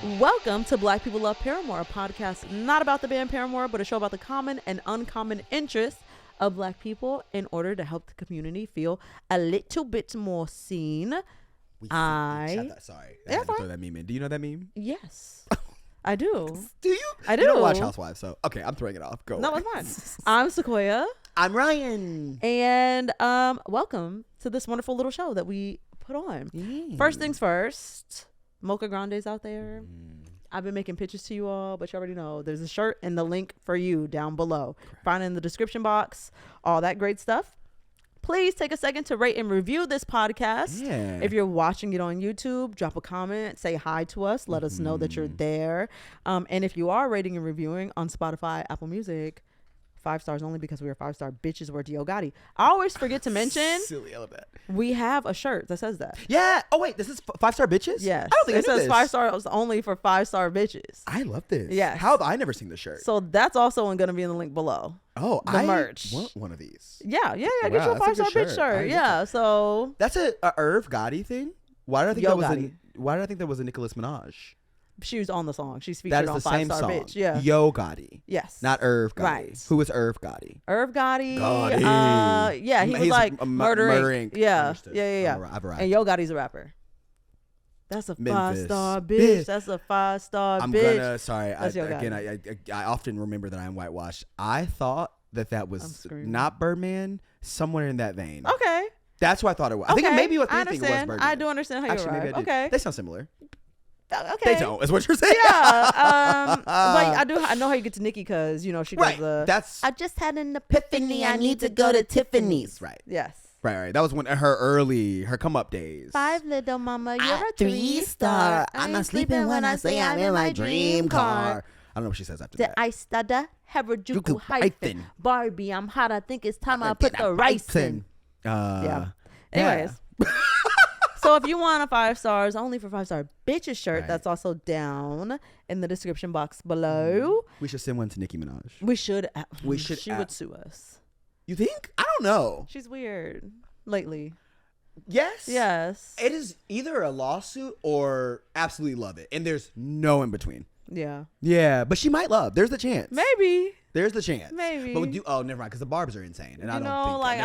Welcome to Black People Love Paramore, a podcast not about the band Paramore, but a show about the common and uncommon interests of Black people in order to help the community feel a little bit more seen. Sorry, I had to throw that meme in. Do you know that meme? Yes, I do. Do you? I do. You don't watch Housewives, so okay, I'm throwing it off. Go. No, it's fine. I'm Sequoia. I'm Ryan. And welcome to this wonderful little show that we put on. First things first, Mocha Grande's out there. I've been making pictures to you all, but you already know there's a shirt and the link for you down below. Find it in the description box, all that great stuff. Please take a second to rate and review this podcast. Yeah. If you're watching it on YouTube, drop a comment, say hi to us, let us know that you're there. And if you are rating and reviewing on Spotify, Apple Music, 5 stars only because we are 5-star bitches. We're Dio Gotti. I always forget to mention. Silly, I love that. We have a shirt that says that. Yeah. Oh wait, this is 5-star bitches. Yes. I don't think it says 5 stars only for 5-star bitches. I love this. Yeah. How have I never seen the shirt? So that's also going to be in the link below. Oh, the merch. I want one of these. Yeah. Get you a 5-star bitch shirt. Yeah. So that's a Irv Gotti thing. Why did I think that was a Nicki Minaj? She was on the song. She's featured on 5-star bitch. Yeah. Yo Gotti. Yes. Not Irv Gotti. Right. Who is Irv Gotti? Irv Gotti. Yeah, he was like murdering. Yeah. Understood. Yeah. I've arrived. And Yo Gotti's a rapper. That's a 5-star bitch. That's a 5-star bitch. I often remember that I'm whitewashed. I thought that was not Birdman, somewhere in that vein. Okay. That's what I thought it was. I think maybe what you think it was Birdman. I do understand how you arrived. Okay. They sound similar. Okay. They don't, is what you're saying. Yeah. But I know how you get to Nicki because, she does I just had an epiphany. I need to go to Tiffany's. Right. Yes. Right. That was one of her come up days. 5 little mama, you're a 3-star. I'm not sleeping when I say I'm in my dream car. I don't know what she says after that. I stutter, Harajuku hyphen. Barbie, I'm hot. I think it's time I put the rice in. Yeah. Anyways. So if you want a 5 stars only for 5-star bitches shirt, that's also down in the description box below. We should send one to Nicki Minaj. We should. She would sue us. You think? I don't know. She's weird lately. Yes. It is either a lawsuit or absolutely love it, and there's no in between. Yeah, but she might love. There's the chance. Maybe. There's the chance. Maybe. But never mind, because the barbs are insane, and I don't know. I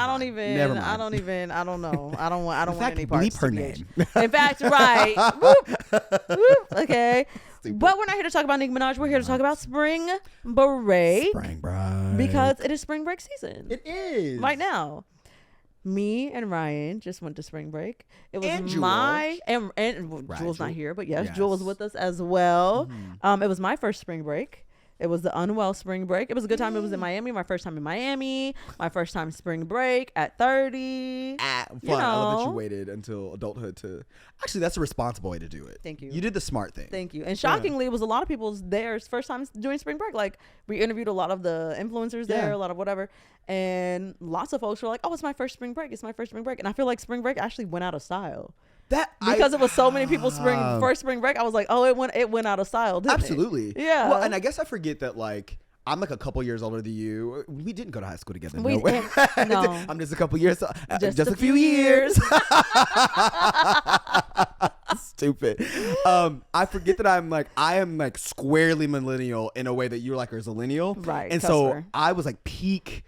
don't know. I don't want any parts. Bleep her name. In fact, right. Whoop. Okay. But we're not here to talk about Nicki Minaj. We're here to talk about spring break. Spring break. Because it is spring break season. It is. Right now. Me and Ryan just went to spring break. It was and Jewel's not here, but yes, Jewel was with us as well. It was my first spring break. It was the Unwell spring break. It was a good time. It was in Miami. My first time in Miami. My first time spring break at 30. Fun. I love that you waited until adulthood to. Actually, that's a responsible way to do it. Thank you. You did the smart thing. Thank you. And shockingly, it was a lot of people's first time doing spring break. Like, we interviewed a lot of the influencers there, a lot of whatever. And lots of folks were like, oh, it's my first spring break. It's my first spring break. And I feel like spring break actually went out of style. Because it was so many people's first spring break, I was like, oh, it went out of style, didn't absolutely. It? Yeah. Well, and I guess I forget that, like, I'm like a couple years older than you. We didn't go to high school together. No. I'm just a couple years. Just a few years. Stupid. I forget that I am like squarely millennial in a way that you're like a zillennial. Right. And so I was like peak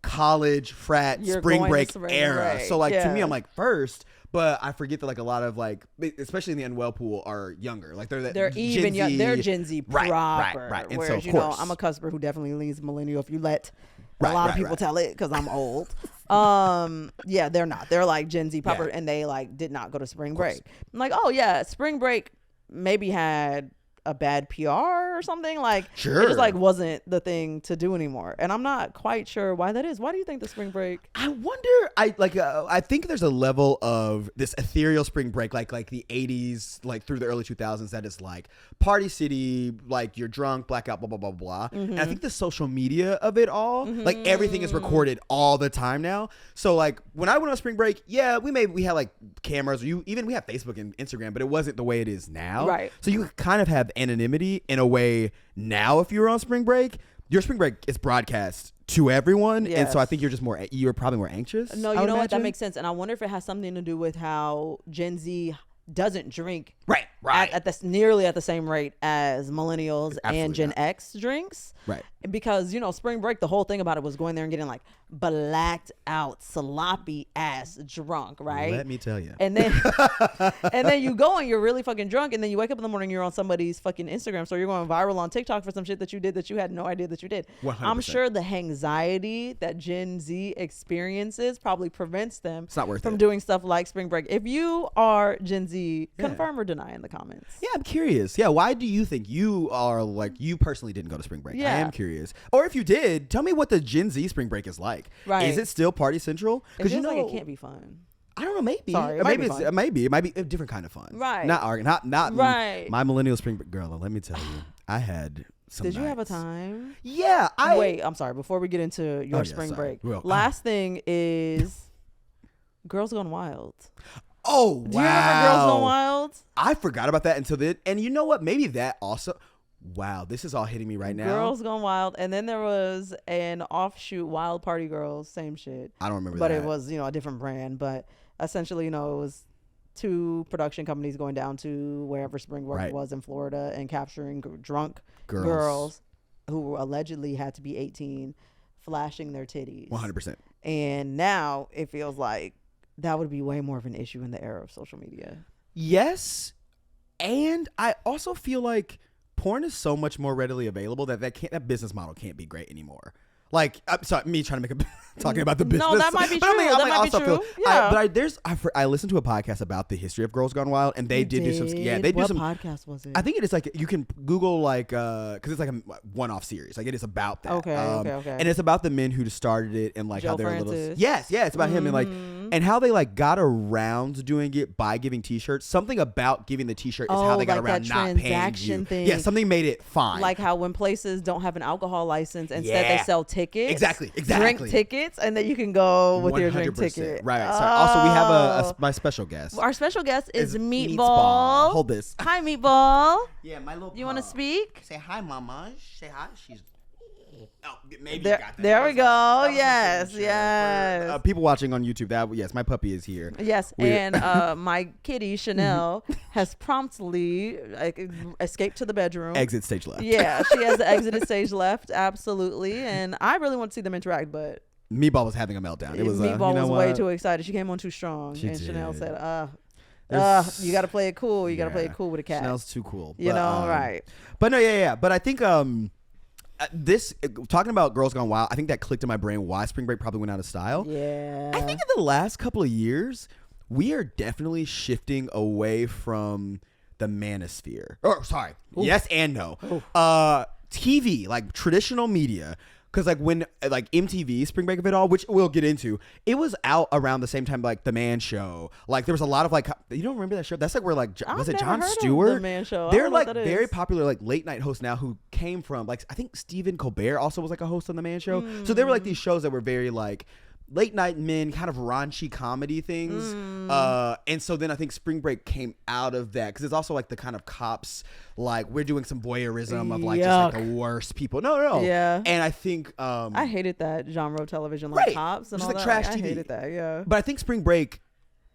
college frat spring break era. Break. So like to me, I'm like first. But I forget that like a lot of like, especially in the Unwell pool, are younger. Like they're even young. They're Gen Z proper. Right. And whereas, so I'm a cusper who definitely leans millennial. If you let a lot of people tell it, because I'm old. They're not. They're like Gen Z proper, and they like did not go to spring break. I'm like, oh yeah, spring break maybe had a bad PR or something. Like it just like wasn't the thing to do anymore, and I'm not quite sure why that is. Why do you think the spring break? I wonder. I think there's a level of this ethereal spring break, like the 80s, like through the early 2000s, that is like party city, like you're drunk, blackout, blah blah blah blah. And I think the social media of it all, like everything is recorded all the time now. So like when I went on spring break, we had like cameras. We have Facebook and Instagram, but it wasn't the way it is now. Right. So you kind of have anonymity in a way now. If you were on spring break, your spring break is broadcast to everyone. Yes. And so I think you're probably more anxious. No, you know what? That makes sense. And I wonder if it has something to do with how Gen Z doesn't drink Right. nearly at the same rate as millennials and Gen X drinks. Right. Because, spring break, the whole thing about it was going there and getting like blacked out, sloppy ass drunk, right? Let me tell you. And then you go and you're really fucking drunk, and then you wake up in the morning, you're on somebody's fucking Instagram story, you're going viral on TikTok for some shit that you did that you had no idea that you did. 100%. I'm sure the anxiety that Gen Z experiences probably prevents them from doing stuff like spring break. If you are Gen Z, confirm or deny in the comments. Yeah, I'm curious. Yeah, why do you think you are like, you personally didn't go to spring break? Yeah. I am curious. Or if you did, tell me what the Gen Z spring break is like. Right. Is it still party central? Because like it can't be fun. I don't know. Maybe. Sorry, it might be a different kind of fun. Right. Not arguing. Not right. My millennial spring break. Girl, let me tell you, I had some Did nights. you have a time? Yeah. Wait, I'm sorry. Before we get into your spring break, last thing is Girls Gone Wild. Oh, wow. Do you remember Girls Gone Wild? I forgot about that until then. And you know what? Maybe that also. Wow, this is all hitting me right now. Girls Gone Wild, and then there was an offshoot, Wild Party Girls, same shit. I don't remember but that. But it was, a different brand. But essentially, it was 2 production companies going down to wherever spring break was in Florida and capturing drunk girls who allegedly had to be 18, flashing their titties. 100%. And now it feels like that would be way more of an issue in the era of social media. Yes, and I also feel like porn is so much more readily available that business model can't be great anymore. Like, I'm sorry, me trying to make talking about the business. No, that might be true. That might be true. I listened to a podcast about the history of Girls Gone Wild, and they did do some. Yeah, they do some. What podcast was it? I think it is like, you can Google like because it's like a one-off series. Like, it is about that. Okay. And it's about the men who started it and like Joe how they're Francis. little. Yes, it's about him and like and how they like got around doing it by giving T-shirts. Something about giving the T-shirt is how they got around not paying you. Thing. Yeah, something made it fine. Like how when places don't have an alcohol license, instead they sell tickets. Exactly. Drink tickets, and then you can go with 100%. Your drink ticket. Right. So also, we have my special guest. Our special guest is Meatball. Hold this. Hi, Meatball. Yeah, my little. You want to speak? Say hi, Mama. Say hi. She's. Oh, maybe there, you got that. There we go. Yes. For, people watching on YouTube, yes, my puppy is here. Yes, and my kitty Chanel has promptly escaped to the bedroom. Exit stage left. Yeah, she has the exited stage left. Absolutely, and I really want to see them interact, but Meatball was having a meltdown. It was Meatball was way too excited. She came on too strong, and Chanel said, you got to play it cool. You got to play it cool with a cat. Chanel's too cool. Right. But no, yeah. But I think this talking about Girls Gone Wild, I think that clicked in my brain why spring break probably went out of style. Yeah. I think in the last couple of years, we are definitely shifting away from the manosphere. Yes and no. TV, like traditional media. Because like when like MTV Spring Break of it all, which we'll get into, it was out around the same time like The Man Show. Like there was a lot of like, you don't remember that show? That's like where like was it Jon Stewart? The Man Show. They're like very popular like late night hosts now who came from like I think Stephen Colbert also was like a host on The Man Show. So they were like these shows that were very like late night men, kind of raunchy comedy things. And so then I think Spring Break came out of that because it's also like the kind of cops, like we're doing some voyeurism of like just like the worst people. No. Yeah. And I think I hated that genre of television, like cops and just all like that. trash TV. I hated that. Yeah. But I think Spring Break,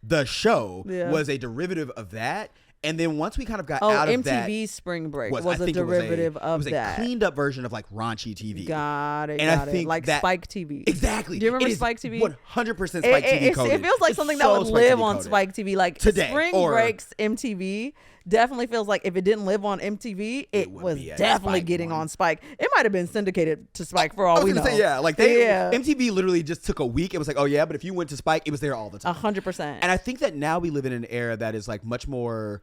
the show, was a derivative of that. And then once we kind of got out of that, MTV Spring Break was a derivative of that. It was a cleaned up version of like raunchy TV. Got it. And I think like Spike TV. Exactly. Do you remember Spike TV? 100% Spike TV coded. It feels like something that would live on Spike TV. Like today, Spring Break's MTV definitely feels like if it didn't live on MTV, it was definitely getting on Spike. It might have been syndicated to Spike for all we know. MTV literally just took a week. It was like, oh yeah, but if you went to Spike, it was there all the time. 100%. And I think that now we live in an era that is like much more.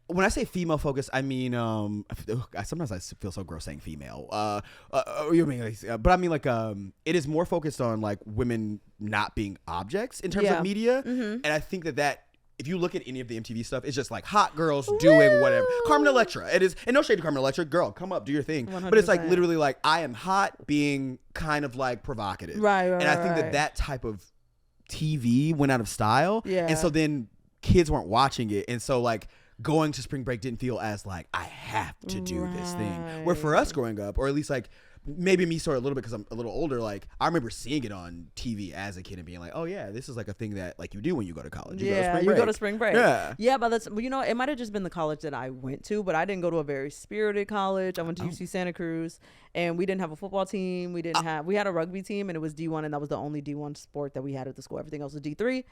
When I say female focused, I mean sometimes I feel so gross saying female. But I mean like it is more focused on like women not being objects in terms of media, and I think that if you look at any of the MTV stuff, it's just like hot girls doing whatever. Carmen Electra, it is, and no shade to Carmen Electra, girl, come up, do your thing. 100%. But it's like literally like I am hot, being kind of like provocative, right? And I think that type of TV went out of style, and so then kids weren't watching it, and so like. Going to spring break didn't feel as like I have to do this thing. Where for us growing up, or at least like maybe me sort of a little bit because I'm a little older. Like I remember seeing it on TV as a kid and being like, oh yeah, this is like a thing that like you do when you go to college. You go to spring break. Yeah, but that's it might have just been the college that I went to, but I didn't go to a very spirited college. I went to UC Santa Cruz, and we didn't have a football team. We had a rugby team, and it was D1, and that was the only D1 sport that we had at the school. Everything else was D3,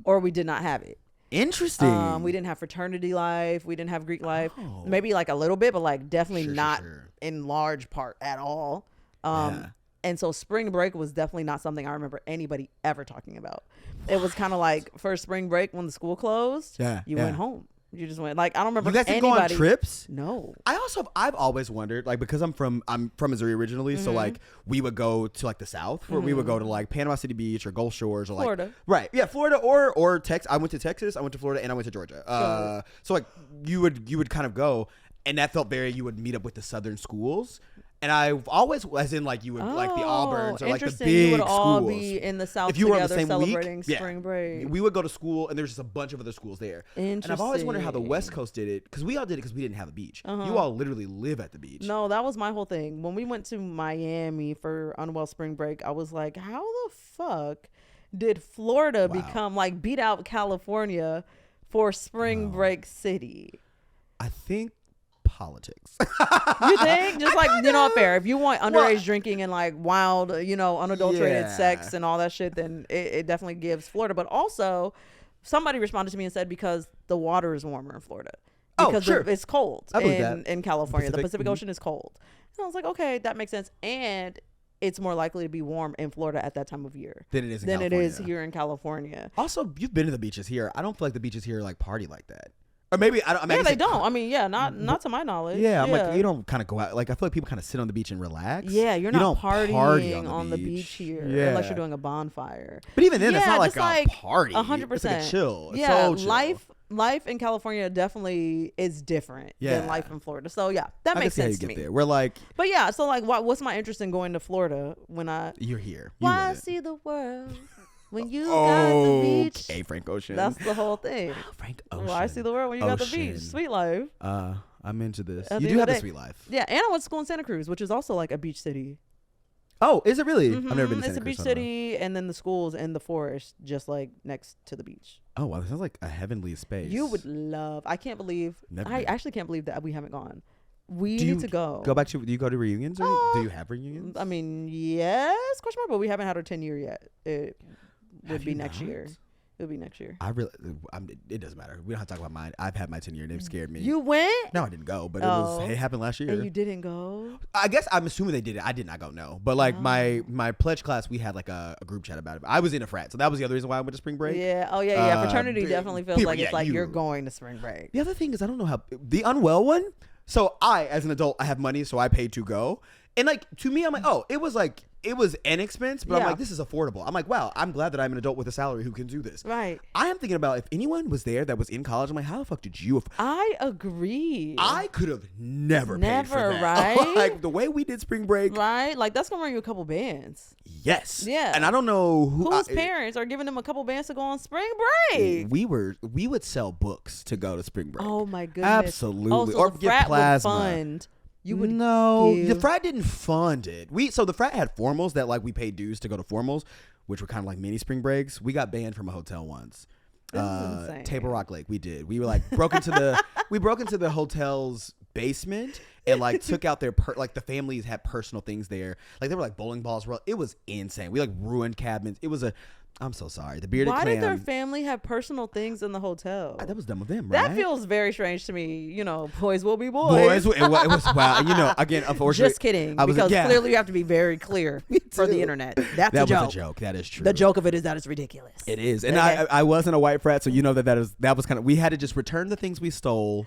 or we did not have it. Interesting. We didn't have fraternity life. We didn't have Greek life. Maybe like a little bit, but like definitely not in large part at all. And so spring break was definitely not something I remember anybody ever talking about. It was kind of like first spring break when the school closed. You went home. You just went like I don't remember. You guys didn't go on trips? No. I've always wondered like because I'm from Missouri originally, so like we would go to like the South, where we would go to like Panama City Beach or Gulf Shores or like Florida. Right? Yeah, Florida or Texas. I went to Texas, I went to Florida, and I went to Georgia. So like you would kind of go, and that felt very. You would meet up with the Southern schools. And I've always, as in like you would like the Auburns or like the big you would all schools. Be in the South if you were on the together same celebrating week, spring break. We would go to school, and there's just a bunch of other schools there. And I've always wondered how the West Coast did it, because we all did it because we didn't have a beach. You all literally live at the beach. No, that was my whole thing. When we went to Miami for Unwell Spring Break, I was like, how the fuck did Florida become like beat out California for spring break city? I think politics. You think? Just like, fair. If you want underage drinking and like wild, unadulterated sex and all that shit, then it definitely gives Florida. But also, somebody responded to me and said because the water is warmer in Florida. Because it's cold in California. The Pacific Ocean is cold. And I was like, okay, that makes sense. And it's more likely to be warm in Florida at that time of year than it is it is here in California. Also, you've been to the beaches here. I don't feel like the beaches here like party like that. Or maybe I don't. They don't. I mean, not to my knowledge. Yeah, I'm like you don't kind of go out. Like I feel like people kind of sit on the beach and relax. Yeah, you're not partying on the beach here unless you're doing a bonfire. But even then, it's not like a party. 100%. It's like a chill. Yeah, so chill. life in California definitely is different than life in Florida. So yeah, that makes sense to me. There. We're like, but yeah, so like, what's my interest in going to Florida when you're here? Why see the world? When you got the beach. Okay, Frank Ocean. That's the whole thing. Frank Ocean. Well, I see the world when you got the beach. Sweet life. I'm into this. You do have a sweet life. Yeah, and I went to school in Santa Cruz, which is also like a beach city. Oh, is it really? I've never been to Santa Cruz. It's a beach city, and then the school's in the forest, just like next to the beach. Oh, wow. That sounds like a heavenly space. You would love. I can't believe. I actually can't believe that we haven't gone. We do need to go. Go back to. Do you go to reunions? Or do you have reunions? I mean, yes, question mark, but we haven't had our 10 year yet. It would be next year. It'll be next year. It doesn't matter. We don't have to talk about mine. I've had my 10 year. It scared me. You went? No, I didn't go, but it happened last year. And you didn't go? I guess I'm assuming they did it. I did not go. No, but like my pledge class, we had like a group chat about it. I was in a frat, so that was the other reason why I went to spring break. Yeah. Oh yeah. Fraternity definitely feels like it's like you're going to spring break. The other thing is I don't know how the Unwell one. So I, as an adult, I have money, so I paid to go. And like to me, I'm like, oh, it was an expense, but I'm like, this is affordable. I'm like, wow, I'm glad that I'm an adult with a salary who can do this. Right. I am thinking about if anyone was there that was in college, I'm like, how the fuck did you? I agree. I could have never paid for that. Right? Like the way we did spring break. Right. Like that's gonna run you a couple bands. Yes. Yeah. And I don't know whose parents are giving them a couple bands to go on spring break. We would sell books to go to spring break. Oh my goodness. Absolutely. Oh, so or the get frat plasma. Would fund. You would the frat didn't fund it. So the frat had formals that like we paid dues to go to formals, which were kind of like mini spring breaks. We got banned from a hotel once. Table Rock Lake. We did. We were like broke into the hotel's basement and like took out their like the families had personal things there. Like they were like bowling balls. It was insane. We like ruined cabins. It was I'm so sorry. The bearded clam. Why did their family have personal things in the hotel? That was dumb of them, right? That feels very strange to me. Boys will be boys. It was wow. Again, unfortunately. Just kidding. Because clearly you have to be very clear for the internet. That was a joke. That is true. The joke of it is that it's ridiculous. It is. And I wasn't a white frat, so that was kind of, we had to just return the things we stole.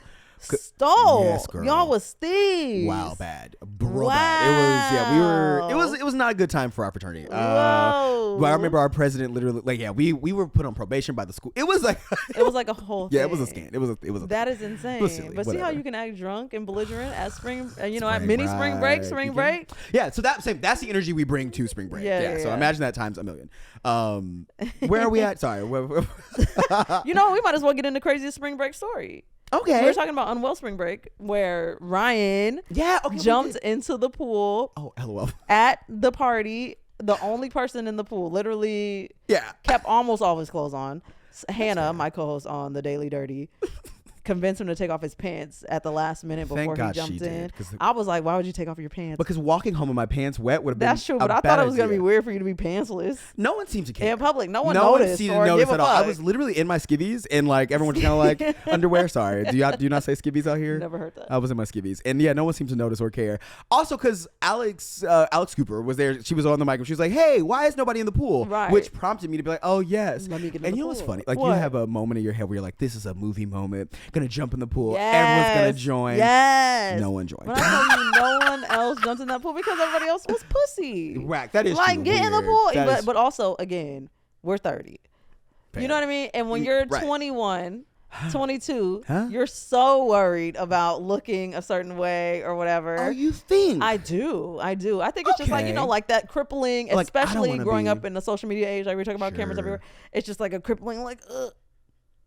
Yes, girl. Y'all was thieves. Wow, bad. Bad. It was not a good time for our fraternity. Whoa. I remember our president literally we were put on probation by the school. It was like a whole thing. Yeah, it was a scam. It was that is insane. Silly, but see how you can act drunk and belligerent at at mini spring break. Yeah, so that's the energy we bring to spring break. Yeah. So imagine that times a million. Where are we at? Sorry. We might as well get into craziest spring break story. Okay. We were talking about Unwell Spring Break, where Ryan jumped into the pool. Oh, LOL. At the party, the only person in the pool, literally kept almost all of his clothes on. Hannah, my co-host on The Daily Dirty, convinced him to take off his pants at the last minute before he jumped in. I was like, why would you take off your pants? Because walking home with my pants wet would have been That's true, but I thought it was going to be weird for you to be pantsless. No one seemed to care. In public, no one noticed seemed or to notice give a at all. fuck. I was literally in my skivvies and like everyone was kind of like, underwear, sorry. Do you not say skivvies out here? Never heard that. I was in my skivvies. And no one seemed to notice or care. Also because Alex Cooper was there. She was on the mic and she was like, hey, why is nobody in the pool? Right. Which prompted me to be like, oh yes. Let me get in and the you know pool. what's funny? Like What? you have a moment in your head where you're like, this is a movie moment. Gonna jump in the pool. Yes. Everyone's gonna join. Yes. No one joined. When I tell you no one else jumped in that pool because everybody else was pussy. Right. That is like true. get in the Weird. pool. But also again, we're 30. Fair. You know what I mean? And when you're Right. 21, 22, Huh? you're so worried about looking a certain way or whatever. Oh, you think? I do. I think it's just like, Okay. like that crippling, Like, I don't especially wanna growing be- up in the social media age, like we were talking about cameras Sure. everywhere. It's just like a crippling, like,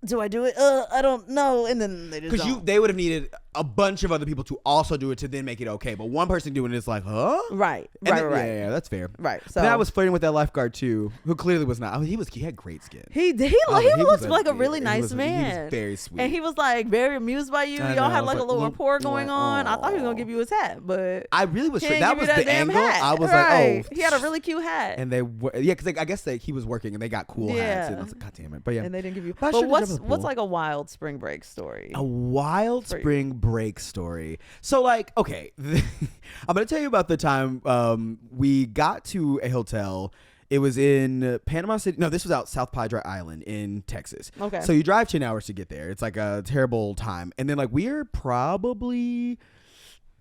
do I do it? I don't know. And then they just Because don't. they would have needed a bunch of other people to also do it to then make it okay. But one person doing it is like, huh? Right. And then- Right. Yeah, that's fair. Right. So Then I was flirting with that lifeguard too, who clearly was not. I mean, he had great skin. he was looked like a really nice man. He was very sweet. And he was like very amused by you. I Y'all know, had I was like a like, little look, rapport going on. I thought he was gonna aw. give you his hat, but I really was he sure didn't that give was you the damn angle. hat. I was Right. like, oh. He had a really cute hat. And they were, because I guess he was working and they got cool hats. Yeah. And I was like, God damn it. But yeah. And they didn't give you. But I But should've what's jumped in the what's pool. like a wild spring break story? A wild For you. spring break story. So like, okay, I'm gonna tell you about the time we got to a hotel. It was in Panama City. No, this was out South Padre Island in Texas. Okay. So you drive 10 hours to get there. It's like a terrible time. And then like we're probably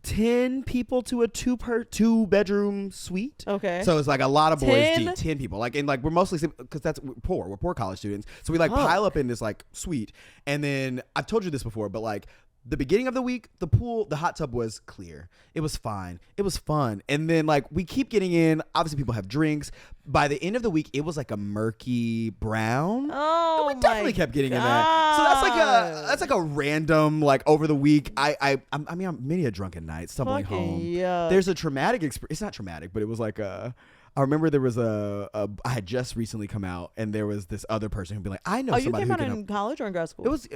10 people to a two bedroom suite. Okay. So it's like a lot of boys 10? deep, 10 people. Like, and like we're mostly, because we're poor college students. So we like pile up in this like suite. And then I've told you this before, but like the beginning of the week, the hot tub was clear. It was fine. It was fun. And then like we keep getting in. Obviously people have drinks. By the end of the week, it was like a murky brown. Oh, And we definitely kept getting in that. So that's like a random like over the week. I mean I'm many a drunken night stumbling home. Yeah. There's a traumatic experience. It's not traumatic, but it was like I remember there was I had just recently come out and there was this other person who'd be like, I know you somebody came who out can in college or in grad school? It was,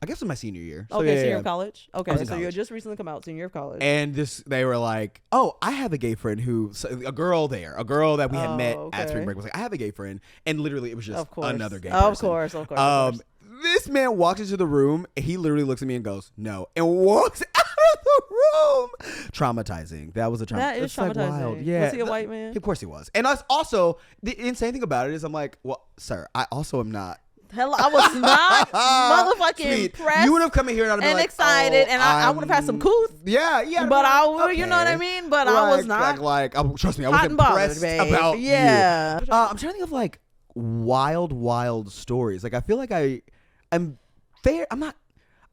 I guess it was my senior year. So okay, yeah, senior yeah. of college. I was Okay, in so you college. just recently come out, senior year of college. And they were like, oh, I have a gay friend a girl that we had met at spring okay. break was like, I have a gay friend. And literally it was just Of course. another gay person. Of course. This man walks into the room and he literally looks at me and goes, no, and walks out of the room. Traumatizing. That was a trauma. That is It's like traumatizing. wild. Yeah. Was he a white man? Of course he was. And us also, the insane thing about it is I'm like, well, sir, I also am not. Hell, I was not motherfucking Sweet. impressed. You would have come in here and I'd be and like, excited, oh, and I would have had some couth. Yeah. But I would, okay. you know what I mean? But I was not. Trust me, I hot was and bothered, impressed babe. about Yeah. you. I'm trying to think of like wild stories. Like I feel like I'm fair. I'm not.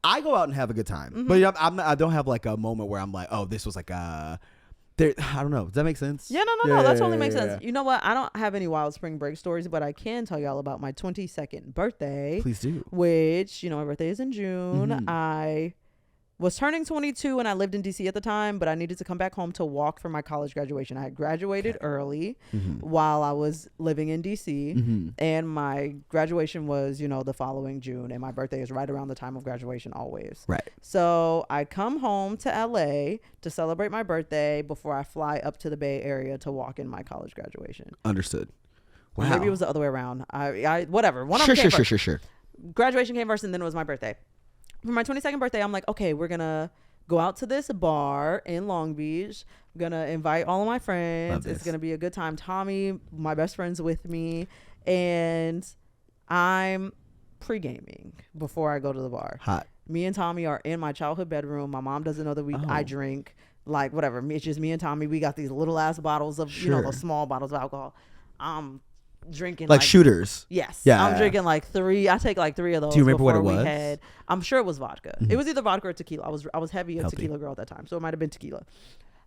I go out and have a good time, Mm-hmm. but I don't have like a moment where I'm like, oh, this was like I don't know. Does that make sense? Yeah, no. That totally makes yeah. sense. You know what? I don't have any wild spring break stories, but I can tell y'all about my 22nd birthday. Please do. Which, my birthday is in June. Mhm. I was turning 22 and I lived in DC at the time, but I needed to come back home to walk for my college graduation. I had graduated early while I was living in DC, and my graduation was, the following June, and my birthday is right around the time of graduation always. Right. So I come home to LA to celebrate my birthday before I fly up to the Bay Area to walk in my college graduation. Understood. Or Wow. maybe it was the other way around. I whatever. One of them came first. Sure. Graduation came first, and then it was my birthday. For my 22nd birthday, I'm like, okay, we're gonna go out to this bar in Long Beach. I'm gonna invite all of my friends. It's gonna be a good time. Tommy, my best friend's with me, and I'm pre-gaming before I go to the bar. Hot. Me and Tommy are in my childhood bedroom. My mom doesn't know that I drink. Like, whatever. It's just me and Tommy. We got these little ass bottles of, those small bottles of alcohol. I'm drinking like shooters. Yes. Yeah. I'm drinking like 3. I take like 3 of those. Do you remember what it before was? we had. I'm sure it was vodka. It was either vodka or tequila. I was heavy a Healthy. tequila girl at that time, so it might have been tequila.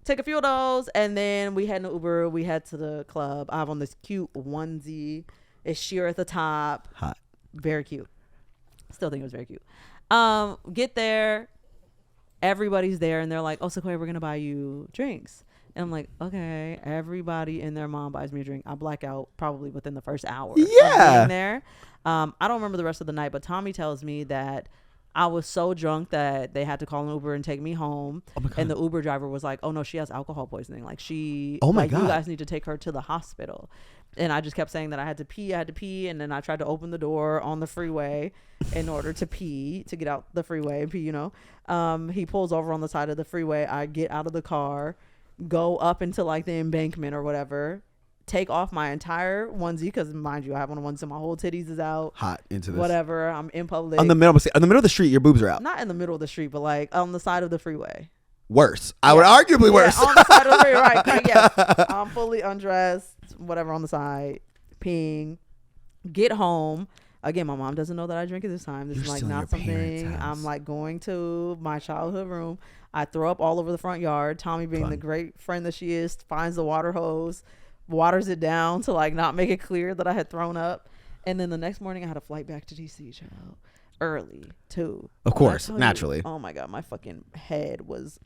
Take a few of those, and then we had an Uber. We head to the club. I have on this cute onesie. It's sheer at the top. Hot. Very cute. Still think it was very cute. Get there, everybody's there, and they're like, "Oh, Sequoia, we're gonna buy you drinks." And I'm like, okay. Everybody and their mom buys me a drink. I black out probably within the first hour of being there. I don't remember the rest of the night, but Tommy tells me that I was so drunk that they had to call an Uber and take me home. And the Uber driver was like, "Oh no, she has alcohol poisoning. Like she, oh my like God, you guys need to take her to the hospital." And I just kept saying that I had to pee. And then I tried to open the door on the freeway in order to pee, to get out the freeway and pee, you know. He pulls over on the side of the freeway. I get out of the car, go up into like the embankment or whatever, take off my entire onesie, because mind you, I have on a onesie, so my whole titties is out. Hot into this. Whatever. I'm in public. On the middle of the street, your boobs are out. Not in the middle of the street, but like on the side of the freeway. Worse. I would arguably worse. On the side of the freeway, right? Correct, yes. I'm fully undressed, whatever, on the side, peeing. Get home. Again, my mom doesn't know that I drink at this time. This is like not something I'm like going to my childhood room. I throw up all over the front yard. Tommy, being the great friend that she is, finds the water hose, waters it down to like not make it clear that I had thrown up. And then the next morning I had a flight back to DC, child. Early too. Of course, naturally. Oh my God, my fucking head was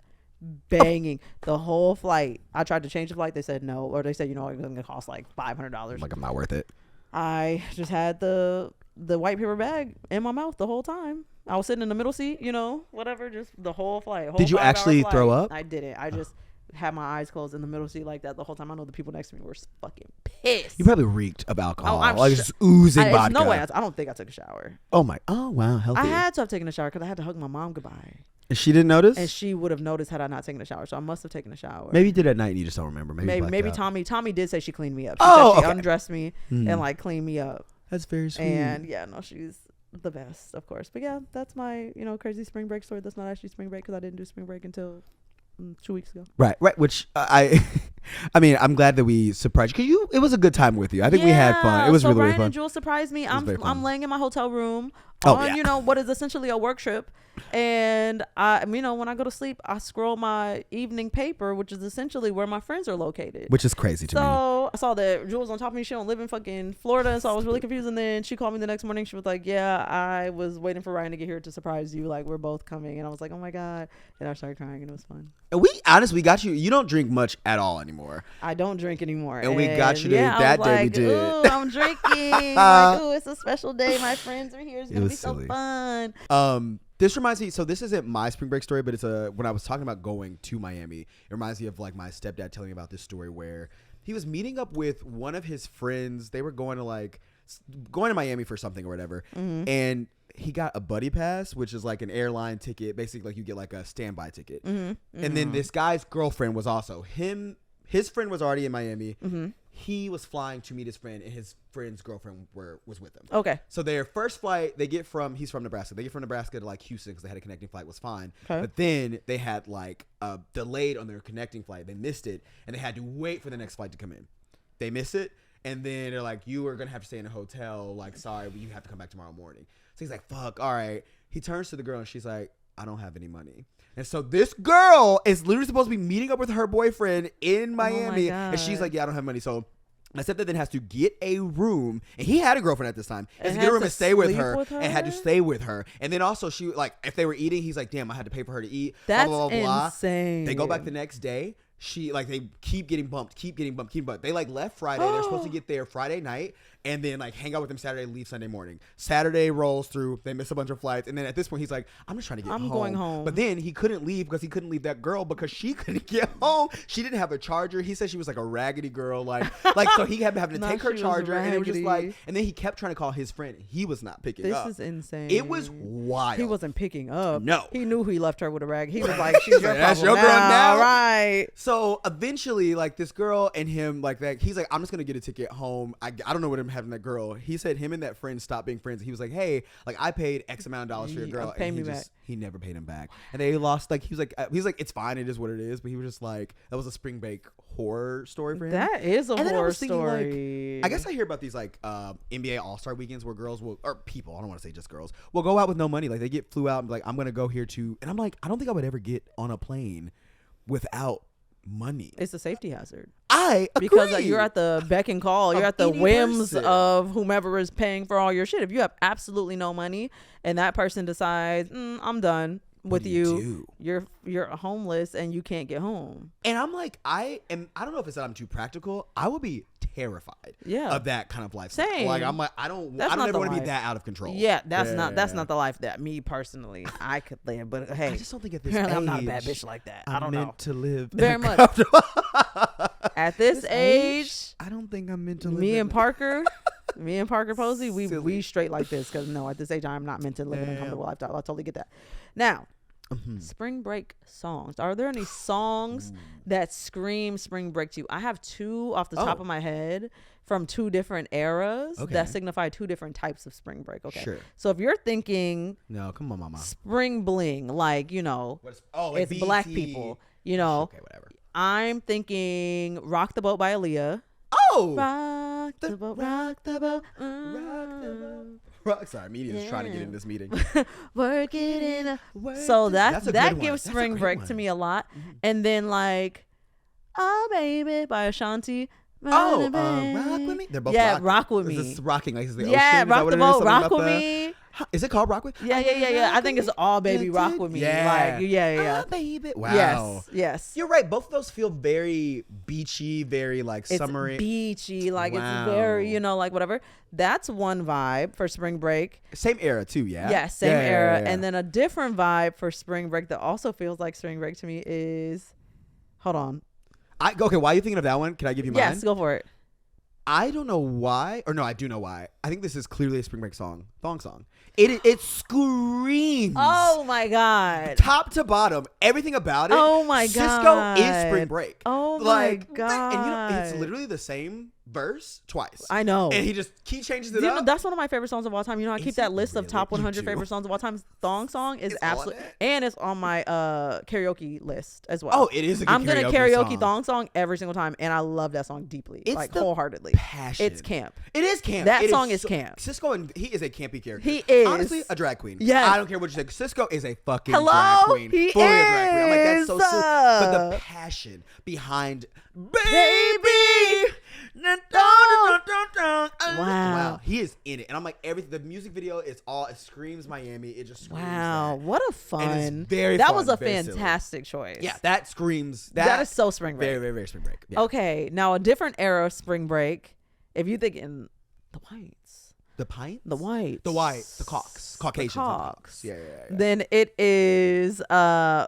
banging the whole flight. I tried to change the flight. They said no, or they said, you know, it was going to cost like $500. Like, I'm not worth it. I just had the white paper bag in my mouth the whole time. I was sitting in the middle seat, you know, whatever, just the whole flight. Did you actually throw up? I didn't. I just had my eyes closed in the middle seat like that the whole time. I know the people next to me were fucking pissed. You probably reeked of alcohol. I'm like just oozing vodka. No way. I don't think I took a shower. Oh wow, healthy. I had to have taken a shower because I had to hug my mom goodbye. And she didn't notice? And she would have noticed had I not taken a shower. So I must have taken a shower. Maybe you did at night and you just don't remember. Maybe Tommy did say she cleaned me up. She said she undressed me and like cleaned me up. That's very sweet. And yeah, no, she's the best, of course. But yeah, that's my, you know, crazy spring break story. That's not actually spring break because I didn't do spring break until 2 weeks ago. Right. Which I mean, I'm glad that we surprised you because it was a good time with you. I think we had fun. It was really, really fun. Ryan and Jules surprised me. I'm laying in my hotel room you know, what is essentially a work trip. And I, you know, when I go to sleep, I scroll my evening paper, which is essentially where my friends are located. Which is crazy to me. So I saw that Jules on top of me. She don't live in fucking Florida. And so I was really confused. And then she called me the next morning. She was like, yeah, I was waiting for Ryan to get here to surprise you. Like, we're both coming. And I was like, oh my God. And I started crying and it was fun. And we honestly got you. You don't drink much at all anymore. I don't drink anymore. And we got you that day. We did. Ooh, I'm drinking. Like, ooh, it's a special day. My friends are here. It's going to be so fun. This reminds me, so this isn't my spring break story, but it's when I was talking about going to Miami, it reminds me of like my stepdad telling me about this story where he was meeting up with one of his friends. They were going to Miami for something or whatever. Mm-hmm. And he got a buddy pass, which is like an airline ticket. Basically, like you get like a standby ticket. Mm-hmm. Mm-hmm. And then this guy's girlfriend was also his friend was already in Miami. Mm-hmm. He was flying to meet his friend, and his friend's girlfriend was with him. Okay. So their first flight, he's from Nebraska. They get from Nebraska to like Houston because they had a connecting flight, was fine. Okay. But then they had like delayed on their connecting flight. They missed it, and they had to wait for the next flight to come in. They missed it, and then they're like, you are going to have to stay in a hotel. Like, sorry, but you have to come back tomorrow morning. So he's like, fuck, all right. He turns to the girl, and she's like, I don't have any money. And so this girl is literally supposed to be meeting up with her boyfriend in Miami. And she's like, yeah, I don't have money. So my stepdad then has to get a room. And he had a girlfriend at this time. He has to get a room and stay with her. And had to stay with her. And then also she, like, if they were eating, he's like, damn, I had to pay for her to eat. That's blah, blah, blah, insane. They go back the next day. They keep getting bumped. They like left Friday. They're supposed to get there Friday night and then like hang out with them Saturday, leave Sunday morning. Saturday rolls through. They miss a bunch of flights. And then at this point, he's like, I'm just trying to get home. I'm going home. But then he couldn't leave because he couldn't leave that girl because she couldn't get home. She didn't have a charger. He said she was like a raggedy girl. Like so he had having to take her charger. And it was just like, and then he kept trying to call his friend. He was not picking up. This is insane. It was wild. He wasn't picking up. No. He knew he left her with a rag. He was like, she's your that's your girl now. Right. So eventually, like this girl and him, like that, he's like, I'm just gonna get a ticket home. I don't know what I'm having that girl. He said him and that friend stopped being friends. He was like, hey, like I paid X amount of dollars for your girl. Pay me back. He never paid him back. And they lost, like, he was like, it's fine. It is what it is. But he was just like, that was a spring break horror story for him. That is a horror story. Like, I guess I hear about these like NBA All-Star weekends where girls will, or people, I don't want to say just girls, will go out with no money. Like flew out and be like, I'm going to go here to, and I'm like, I don't think I would ever get on a plane without money. It's a safety hazard. I agree. Because you're at the beck and call. You're Of at the any whims person. of whomever is paying for all your shit. If you have absolutely no money and that person decides, I'm done with do you, do? you're homeless and you can't get home. And I'm like, I don't know if it's that I'm too practical. I would be terrified of that kind of lifestyle. Same. Like I'm like, I don't That's ever not the want to be life. that out of control. Yeah, that's not the life that me personally I could live. But hey, I just don't think at this apparently age I'm not a bad bitch like that. I don't know. meant to live Very in a much. comfortable- At this age, I don't think I'm meant to live. me in and Parker Posey, we Silly. straight like this because no, at this age I'm not meant to live in a comfortable lifestyle. I totally get that. Now, spring break songs. Are there any songs that scream spring break to you? I have two off the top of my head from two different eras that signify two different types of spring break. Okay. Sure. So if you're thinking No, come on, mama. spring bling, like, Like it's black BET. people, Okay, whatever. I'm thinking Rock the Boat by Aaliyah. Oh, Rock the boat, rock the boat. Sorry, media's trying to get in this meeting. Work it in. So That's a that good one. gives That's a spring great break one. to me a lot. And then like, Oh Baby by Ashanti. Oh, Rock With Me? They're both Yeah, rocking. Rock With Is Me. this rocking like is the Yeah, ocean? Is that Rock what the it is? Boat, Something Rock about With the- Me. Is it called Rock With? Yeah. I think it's All Baby Rock With Me. Yeah. Like, yeah. Oh, baby. Wow. Yes. You're right. Both of those feel very beachy, very like It's summery. beachy, like Wow. it's very, like whatever. That's one vibe for spring break. Same era too, yeah? Yeah, same era. Yeah. And then a different vibe for spring break that also feels like spring break to me is, hold on. Okay, why are you thinking of that one? Can I give you mine? Yes, go for it. I don't know why, or no, I do know why. I think this is clearly a spring break song, thong song. It screams. Oh my God. Top to bottom, everything about it. Oh my God. Cisco is spring break. Oh like, my God. And it's literally the same verse twice. I know. And he changed it up. That's one of my favorite songs of all time. I keep Is that it list of really? top 100 You do? favorite songs of all time. Thong song is It's all on absolutely, it? and it's on my karaoke list as well. Oh, it is a good I'm gonna karaoke karaoke song. thong song every single time, and I love that song deeply, It's like the wholeheartedly. passion. It's camp. It is camp. That It song is camp. Cisco, and he is a campy character. He is. Honestly, a drag queen. Yes. I don't care what you say. Cisco is a fucking Hello? drag queen. He Fully a drag queen. I'm like, that's so is. silly. But the passion behind Baby. Wow. He is in it. And I'm like, the music video is it screams Miami. It just screams Wow, that. what a And fun! it's very that fun, was a very silly. fantastic choice. Yeah, that screams. that is so spring break. Very, very, very spring break. Yeah. Okay, now a different era of spring break. If you think in the whites, The pints? the whites, The Caucasians. The Caucs. Yeah. Then it is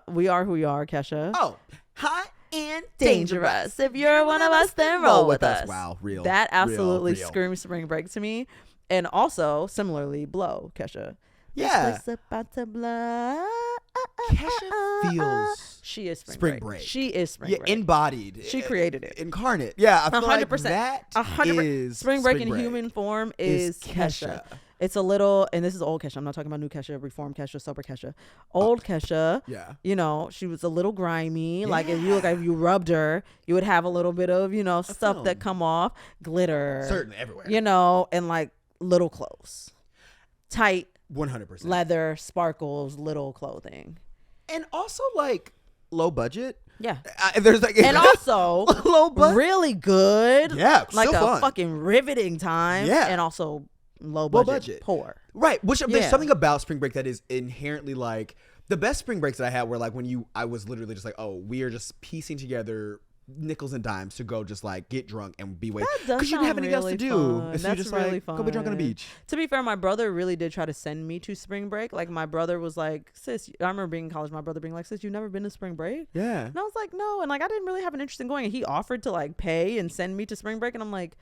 We Are Who We Are, Kesha. Oh, hot and Dangerous. If you're one of us, then roll with us. Wow, real. That absolutely real. screams spring break to me. And also, similarly, Blow, Kesha. Yeah. This place about to blow. Kesha feels She is spring spring break. She is spring yeah, break. embodied. She created it. Incarnate. Yeah, I feel 100%. like that 100%. is Spring break in human form is is Kesha. Kesha. It's a little, and this is old Kesha. I'm not talking about new Kesha, reformed Kesha, sober Kesha. Old Kesha, Yeah. she was a little grimy. Like if you rubbed her, you would have a little bit of, stuff film. that come off, glitter, Certainly everywhere. and like little clothes, tight 100%. leather, sparkles, little clothing. And also like low budget. Yeah. There's like And also low budget. really good. Yeah, Like still a fun. fucking riveting time. Yeah. And also low budget. Poor. Right. Which Yeah. there's something about spring break that is inherently like the best spring breaks that I had were like when I was literally just like, oh, we are just piecing together nickels and dimes to go just like get drunk and be wasted That does you didn't have sound anything else to really do. fun. And so That's you're just really like, go be drunk on the fun. beach. To be fair, my brother really did try to send me to spring break. Like my brother was like, sis, I remember being in college, my brother being like, sis, you've never been to spring break? Yeah. And I was like, no. And like, I didn't really have an interest in going. And he offered to like pay and send me to spring break. And I'm like,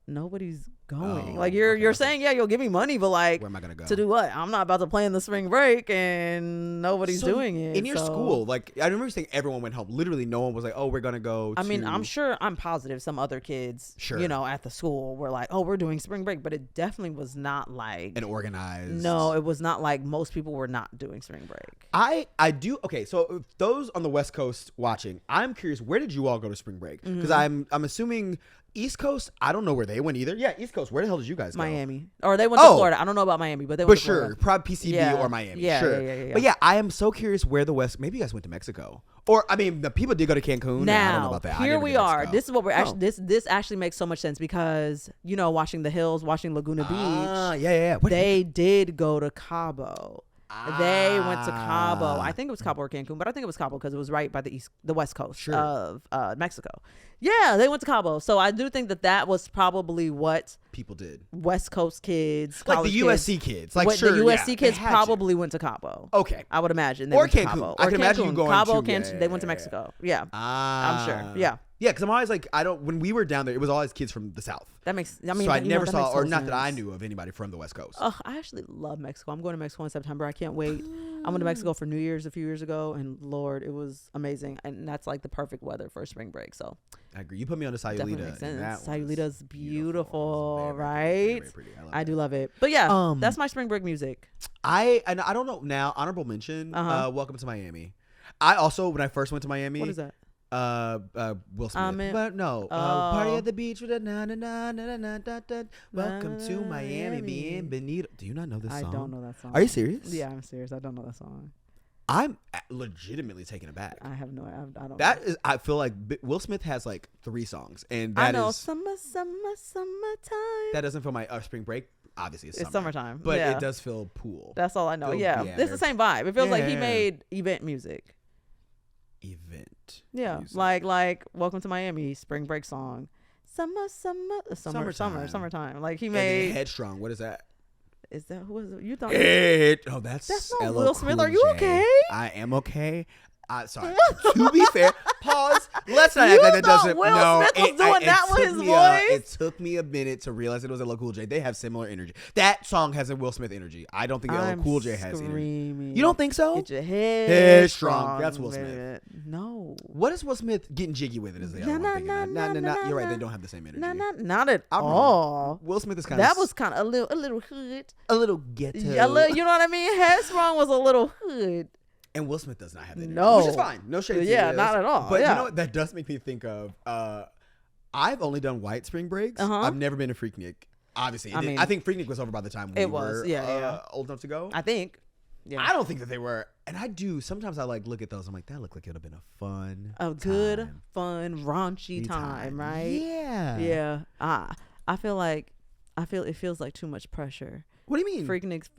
nobody's going. Oh, Like you're okay. saying, yeah, you'll give me money, but like, Where am I gonna go? to do what? I'm not about to plan the spring break and nobody's So, doing it. in your so- school, like I remember saying everyone went home. Literally no one was like, oh, we're gonna go I mean, to- I'm sure, I'm positive some other kids, Sure. at the school were like, oh, we're doing spring break, but it definitely was not like and organized. No, it was not like most people were not doing spring break. I do. Okay, so if those on the West Coast watching, I'm curious, where did you all go to spring break? Because I'm assuming East Coast, I don't know where they went either. Yeah, East Coast. Where the hell did you guys go? Miami. Or they went to Florida. I don't know about Miami, but they went to Florida. Probably PCB or Miami. Yeah, sure. yeah. But yeah, I am so curious where the West. Maybe you guys went to Mexico, or I mean, the people did go to Cancun. Now, I don't know about that. Here we are. This is what we're actually. This actually makes so much sense because watching the hills, watching Laguna Beach. Yeah. They did go to Cabo. They went to Cabo. I think it was Cabo or Cancun, but I think it was Cabo because it was right by the west coast of Mexico. Yeah, they went to Cabo. So I do think that was probably what people did. West Coast kids, like the USC kids. Like the USC kids probably went to Cabo. Okay, I would imagine. Or Cancun. I can imagine you going Cabo, to Cancun. They went to Mexico. Yeah, I'm sure. Yeah. Yeah, because I'm always like, when we were down there, it was always kids from the South. That makes, so I never saw, or not that I knew of anybody from the West Coast. Oh, I actually love Mexico. I'm going to Mexico in September. I can't wait. I went to Mexico for New Year's a few years ago, and Lord, it was amazing. And that's like the perfect weather for a spring break. So I agree. You put me on the Sayulita. Definitely makes sense. Sayulita's beautiful, right? Very pretty. I do love it. But that's my spring break music. I don't know now. Honorable mention. Welcome to Miami. I also, when I first went to Miami. What is that? Will Smith. But no. Party at the beach with a welcome to Miami, bienvenido. Do you not know this song? I don't know that song. Are you serious? Yeah, I'm serious. I don't know that song. I'm legitimately taken aback. I have no. I don't. That is. I feel like Will Smith has like 3 songs, and that is summertime. That doesn't feel my spring break. Obviously, it's summertime, but it does feel pool. That's all I know. It's the same vibe. It feels like he made event music. Music. like Welcome to Miami spring break song, summertime. Like he made Headstrong. What is that? Is that who is it? You thought? That's not Will Smith. Are you okay? I am okay. Sorry. To be fair, pause. Let's not act like that doesn't. Will Smith was doing that with his voice. It took me a minute to realize it was LL Cool J. They have similar energy. That song has a Will Smith energy. I don't think LL Cool J has energy. You don't think so? Get your head strong. That's Will Smith. No. What is Will Smith getting jiggy with it? Is the other one thinking that? You're right. They don't have the same energy. Not at all. Will Smith is kind of. That was kind of a little hood. A little ghetto. You know what I mean? Headstrong was a little hood. And Will Smith does not have that. No. Which is fine. No shade to you. Yeah, not at all. But you know what? That does make me think of, I've only done white spring breaks. I've never been to Freaknik. Obviously. I think Freaknik was over by the time we were old enough to go. I think. Yeah. I don't think that they were. And I do. Sometimes I look at those. I'm like, that looked like it would have been good, fun, raunchy time, right? Yeah. Yeah. I feel it feels like too much pressure. What do you mean? Freaknik.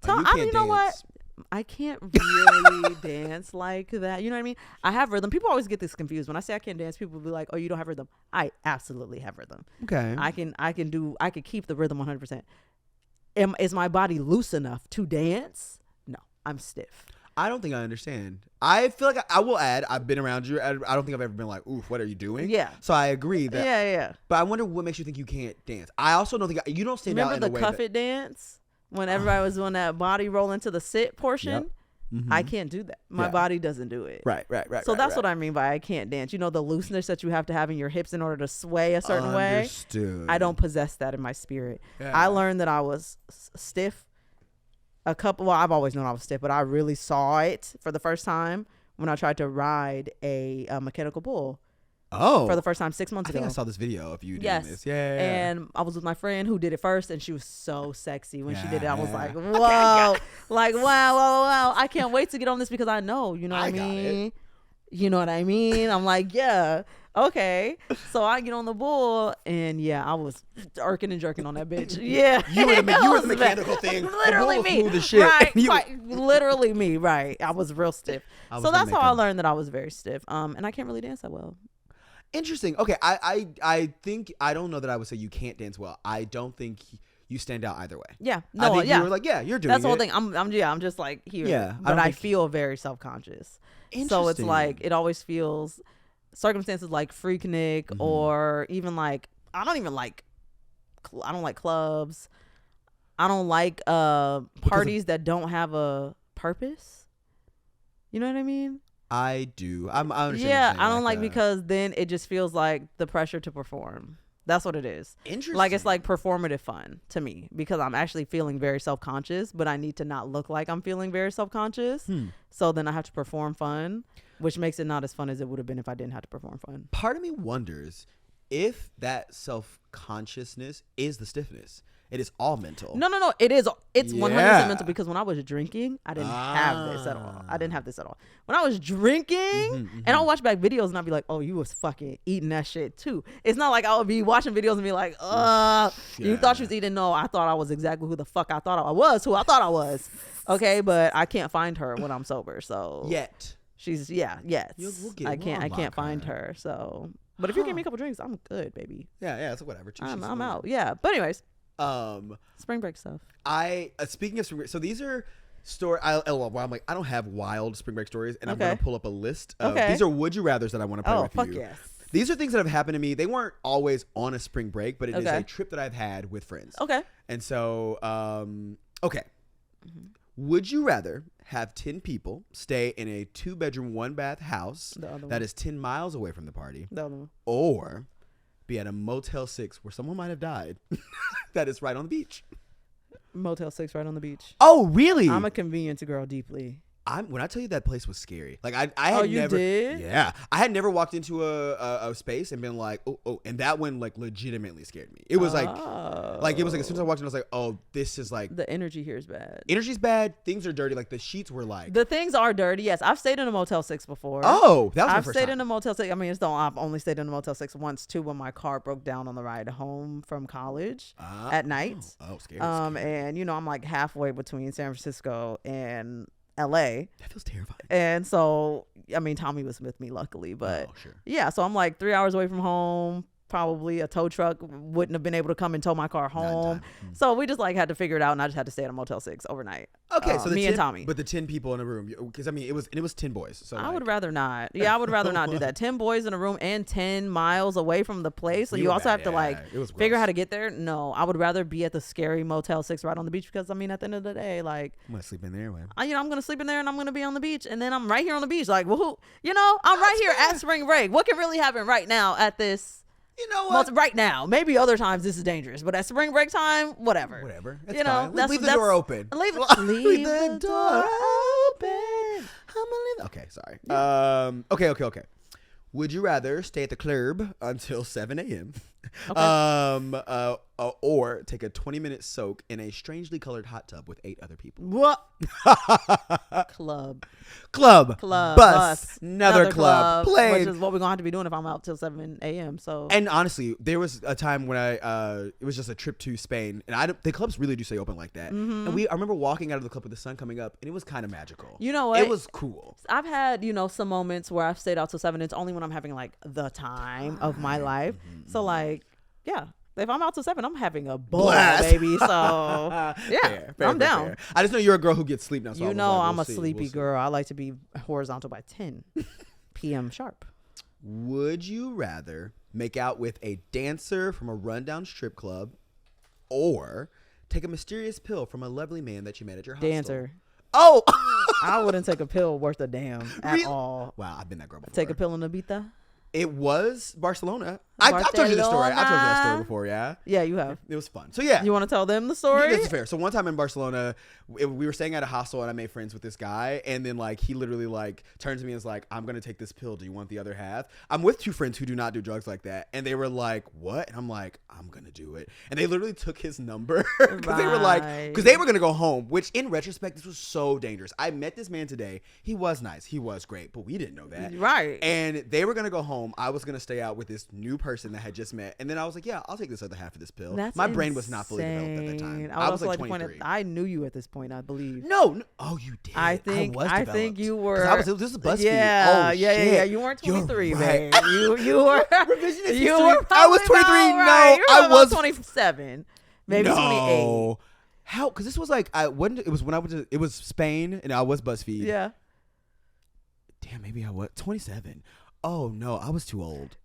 You know what? I can't really dance like that. You know what I mean? I have rhythm. People always get this confused. When I say I can't dance, people will be like, "Oh, you don't have rhythm." I absolutely have rhythm. Okay. I can keep the rhythm 100%. Is my body loose enough to dance? No, I'm stiff. I don't think I understand. I feel like I will add, I've been around you. I don't think I've ever been like, oof, what are you doing? Yeah. So I agree that. Yeah. But I wonder what makes you think you can't dance. I also don't think you don't stand out in a way. Remember the cuff it dance? When everybody was doing that body roll into the sit portion? Yep. Mm-hmm. I can't do that. My body doesn't do it. Right. So that's what I mean by I can't dance. You know, the looseness that you have to have in your hips in order to sway a certain way. I don't possess that in my spirit. Yeah. I learned that I was stiff I've always known I was stiff, but I really saw it for the first time when I tried to ride a mechanical bull. Oh. For the first time 6 months ago. I think I saw this video of you doing this. Yeah. And I was with my friend who did it first, and she was so sexy when she did it. I was like, whoa. Like, wow. I can't wait to get on this because I know, you know what I mean? You know what I mean? I'm like, yeah, okay. So I get on the bull, and I was irking and jerking on that bitch. Yeah. You were the mechanical thing. Literally me. The shit. Right. Literally me. Right. I was real stiff. So that's how I learned that I was very stiff. And I can't really dance that well. Interesting. Okay. I think, I don't know that I would say you can't dance well. I don't think you stand out either way. Yeah. No, I think you were like, you're doing that's the whole thing. I'm just like here. Yeah. But I feel very self-conscious. So it's like, it always feels circumstances like Freaknik or even like, I don't like clubs. I don't like parties that don't have a purpose. You know what I mean? I do. I understand. Yeah, I don't like because then it just feels like the pressure to perform. That's what it is. Interesting. Like it's like performative fun to me because I'm actually feeling very self-conscious, but I need to not look like I'm feeling very self-conscious. So then I have to perform fun, which makes it not as fun as it would have been if I didn't have to perform fun. Part of me wonders if that self-consciousness is the stiffness, it is all mental. No. It is. It's 100% mental, because when I was drinking, I didn't have this at all. I didn't have this at all. When I was drinking, and I'll watch back videos and I'll be like, oh, you was fucking eating that shit too. It's not like I would be watching videos and be like, you thought you was eating. No, I thought I was exactly who the fuck I thought I was, who I thought I was. Okay, but I can't find her when I'm sober. So she's I can't find her. So, but if you give me a couple drinks, I'm good, baby. Yeah, so whatever. I'm out. Yeah, but anyways. Spring break stuff. Speaking of spring break, so these are I'm like, I don't have wild spring break stories, and I'm gonna pull up a list of these are would you rathers that I want to play with fuck you. Yes. These are things that have happened to me. They weren't always on a spring break, but it is a trip that I've had with friends. Okay. And so would you rather have 10 people stay in a 2-bedroom 1-bath house that is 10 miles away from the party, or be at a Motel 6 where someone might have died that is right on the beach? Motel 6 right on the beach. Oh, really? I'm a convenience girl deeply. When I tell you that place was scary, like I had you never, did? Yeah, I had never walked into a space and been like, oh, and that one like legitimately scared me. It was like it was like as soon as I walked in, I was like, oh, this is like the energy here is bad. Energy's bad. Things are dirty. Like the sheets were like the things are dirty. Yes, I've stayed in a Motel 6 before. Oh, that was my I've first stayed time. in a Motel 6. I mean, I've only stayed in a Motel 6 once too, when my car broke down on the ride home from college at night. Oh, scary. And I'm like halfway between San Francisco and LA. That feels terrifying. And so, I mean, Tommy was with me, luckily, but yeah, so I'm like 3 hours away from home. Probably a tow truck wouldn't have been able to come and tow my car home. So we just like had to figure it out, and I just had to stay at a Motel 6 overnight. Okay, so me and Tommy. But the 10 people in a room, because I mean, it was 10 boys. So I would rather not. Yeah, I would rather not do that. 10 boys in a room and 10 miles away from the place. So you also have to figure out how to get there. No, I would rather be at the scary Motel 6 right on the beach, because I mean, at the end of the day, like, I'm gonna sleep in there anyway. I'm gonna sleep in there, and I'm gonna be on the beach, and then I'm right here on the beach. Like, well, I'm right here at spring break. What can really happen right now at this? You know what? Right now, maybe other times this is dangerous, but at spring break time, whatever. It's fine. Leave the door open. Leave the door open. Okay, sorry. Yeah. Okay. Would you rather stay at the club until 7 a.m. Or take a 20-minute soak in a strangely colored hot tub with 8 other people? What? Club. Bus. Another club. Plane. Which is what we're going to have to be doing if I'm out till 7 a.m. So. And honestly, there was a time when it was just a trip to Spain, and the clubs really do stay open like that. And I remember walking out of the club with the sun coming up, and it was kind of magical. You know what? It was cool. I've had, some moments where I've stayed out till 7. It's only when I'm having like the time of my life. So like, yeah. If I'm out till 7, I'm having a ball, baby. So yeah, fair, I'm down. Fair. I just know you're a girl who gets sleep now. So I'm a sleepy girl. I like to be horizontal by 10 p.m. sharp. Would you rather make out with a dancer from a rundown strip club, or take a mysterious pill from a lovely man that you met at your hostel? Dancer. Oh, I wouldn't take a pill worth a damn at all. Wow, I've been that girl before. Take a pill in Ibiza. It was Barcelona. I've told you the story. I've told you that story before, yeah? Yeah, you have. It was fun. So, yeah. You want to tell them the story? Yeah, that's fair. So, one time in Barcelona, we were staying at a hostel, and I made friends with this guy. And then, like, he literally, like, turned to me and was like, I'm going to take this pill. Do you want the other half? I'm with 2 friends who do not do drugs like that. And they were like, what? And I'm like, I'm going to do it. And they literally took his number. Because they were like, because they were going to go home. Which, in retrospect, this was so dangerous. I met this man today. He was nice. He was great. But we didn't know that. Right. And they were going to go home. I was going to stay out with this new person that I had just met, and then I was like, yeah, I'll take this other half of this pill. My brain was not fully developed at that time. I was like 23. I knew you at this point, I believe. No. Oh, you did. I think you were. This is BuzzFeed. Yeah, yeah. You weren't 23, You're man. right. You were. You were. I was 23. Right. No, I was 27, maybe 28. How? Because this was like it was when I went to. It was Spain, and I was BuzzFeed. Yeah. Damn, maybe I was 27. Oh no, I was too old.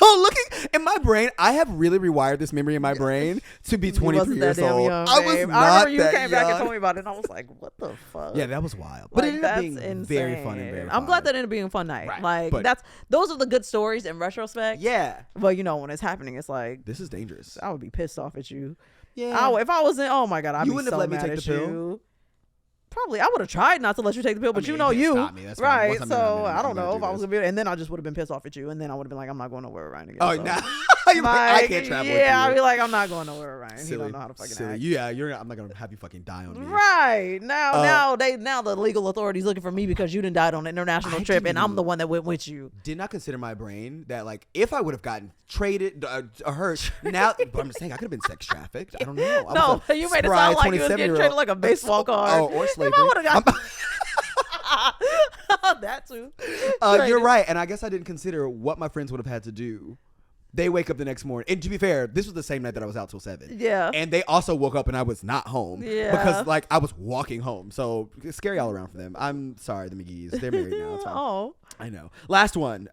Oh, looking in my brain, I have really rewired this memory in my brain to be 23 years old. Young, I was not I remember you that came young. back and told me about it, and I was like, "What the fuck?" Yeah, that was wild. But it ended up being insane. very fun and very. I'm glad that ended up being a fun night. Right. Like those are the good stories in retrospect. Yeah. But when it's happening, it's like this is dangerous. I would be pissed off at you. Yeah. If I was in, oh my god, I'd be so mad at you. You wouldn't have let me take the pill. Probably, I would have tried not to let you take the pill, but you right? So I don't know if I was gonna be, and then I just would have been pissed off at you, and then I would have been like, I'm not going nowhere with Ryan again. Oh, so. nah. You're like, I can't travel with you. I'll be like, I'm not going nowhere, Ryan. Silly, He don't know how to fucking act. Yeah, I'm not gonna have you fucking die on me. Right. Now the legal authorities looking for me because you done died on an international trip and I'm the one that went with you. Did not consider my brain that, like, if I would have gotten traded or hurt, now, but I'm just saying I could have been sex trafficked. I don't know. No, you made it sound like you was getting traded like a baseball card. Oh, or slavery. If I would have got that too. You're right. And I guess I didn't consider what my friends would have had to do. They wake up the next morning. And to be fair, this was the same night that I was out till 7. Yeah. And they also woke up and I was not home. Yeah. Because, like, I was walking home. So it's scary all around for them. I'm sorry, the McGee's. They're married now. It's fine. Oh. I know. Last one.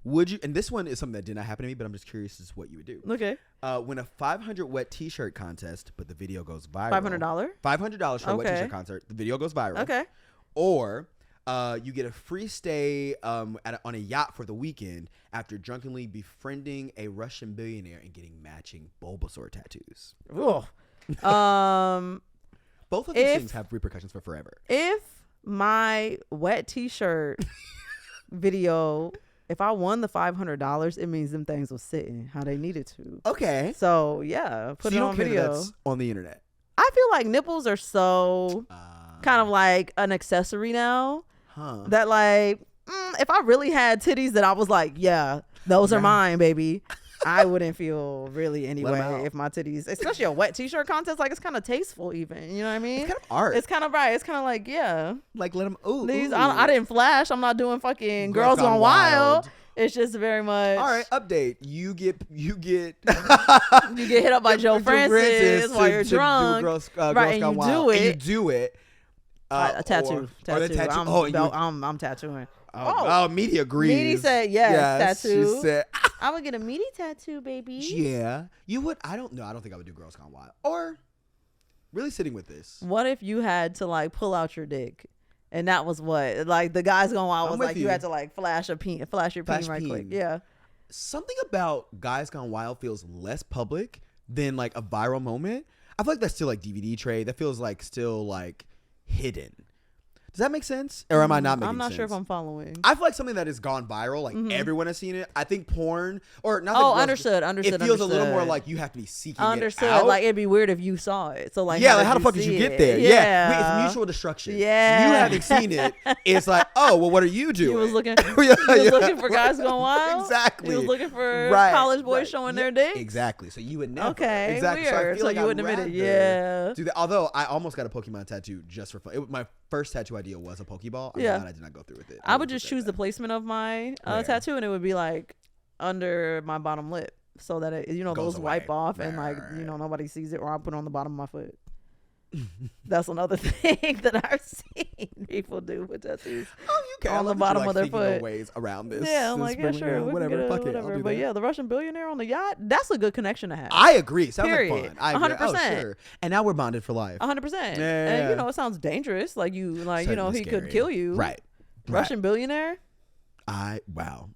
Would you, and this one is something that did not happen to me, but I'm just curious as to what you would do. Okay. Win a 500 wet t-shirt contest, but the video goes viral. $500? $500 for a wet t-shirt concert. The video goes viral. Okay. Or you get a free stay on a yacht for the weekend after drunkenly befriending a Russian billionaire and getting matching Bulbasaur tattoos. Ugh. Both of these things have repercussions for forever. If my wet t-shirt video, if I won the $500, it means them things was sitting how they needed to. Okay. So yeah, put it on video. That's on the internet. I feel like nipples are so kind of like an accessory now. That like, if I really had titties that I was like, yeah, those are mine, baby. I wouldn't feel really anyway if my titties, especially a wet t-shirt contest, like it's kind of tasteful even, you know what I mean? It's kind of art. It's kind of right. It's kind of like, yeah. Like let them, ooh. These, I didn't flash. I'm not doing fucking Girls Gone Wild. It's just very much. All right, update. You get you get hit up by Joe Francis while you're drunk. Right, and you do it. And you do it. A tattoo. I'm tattooing. Meaty agrees. Meaty said yes, tattoo. She said, I would get a meaty tattoo, baby. Yeah. You would? I don't know. I don't think I would do Girls Gone Wild. Or really sitting with this. What if you had to like pull out your dick? And that was what? Like the Guys Gone Wild was like you had to like flash your peen right quick. Yeah. Something about Guys Gone Wild feels less public than like a viral moment. I feel like that's still like DVD trade. That feels like still like hidden. Does that make sense? Or am I not making sense? I'm not sure if I'm following. I feel like something that has gone viral, like everyone has seen it. I think porn, or not. Understood. It feels a little more like you have to be seeking it out. Like it'd be weird if you saw it. So like, how the fuck did you get there? Yeah. It's mutual destruction. Yeah. You having seen it, it's like, oh, well, what are you doing? He was looking for Guys Gone Wild. Exactly. He was looking for college boys showing their dicks. Exactly. So you would never. Okay. Exactly. Weird. So you wouldn't admit it. Yeah. Do that. Although I almost got a Pokemon tattoo just for fun. My first tattoo idea was a Pokeball. I'm glad I did not go through with it. I would just choose the placement of my tattoo, and it would be like under my bottom lip, so that it, those wipe off and like nobody sees it, or I put it on the bottom of my foot. That's another thing that I've seen people do with tattoos. Oh, you can on the bottom of their foot. Ways around this. Yeah, I'm like, yeah, sure, whatever. But yeah, the Russian billionaire on the yacht, that's a good connection to have. I agree. Sounds Period. like fun. 100%. Oh, sure. And now we're bonded for life. 100%. Yeah. And it sounds dangerous. Like he could kill you. Right. Russian billionaire. Wow.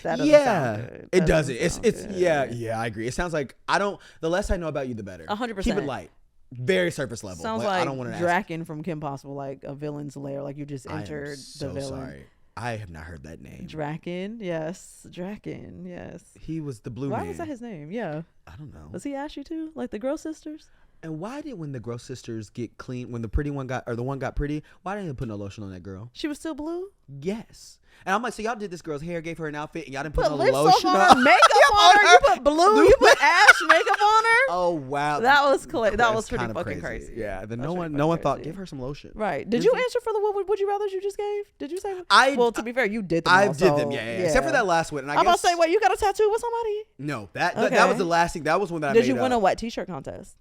That doesn't sound good. It doesn't. It's yeah, I agree. It sounds like the less I know about you, the better. 100%. Keep it light. Very surface level. Sounds like like I don't want to Draken from Kim Possible, like a villain's lair. Like you just entered the villain. Sorry. I have not heard that name. Draken, yes. Draken, yes. He was the blue man. Why was that his name? Yeah. I don't know. Was he Ashy too? Like the Girl Sisters? And why did when the Girl Sisters get clean, when the pretty one the one got pretty, why didn't they put no lotion on that girl? She was still blue? Yes. And I'm like, so y'all did this girl's hair, gave her an outfit, and y'all didn't put no lotion on her, makeup on her. You put blue, you put ash makeup on her. Oh wow, that was that was pretty fucking crazy. Yeah, then no one thought give her some lotion. Right? Did you answer for the would you rather's you just gave? Did you say? Well, to be fair, you did them. I did them. Yeah. Except for that last one. And I'm about to say, wait, you got a tattoo with somebody? No, that was the last thing. That was one that I made. Did you win a wet t-shirt contest?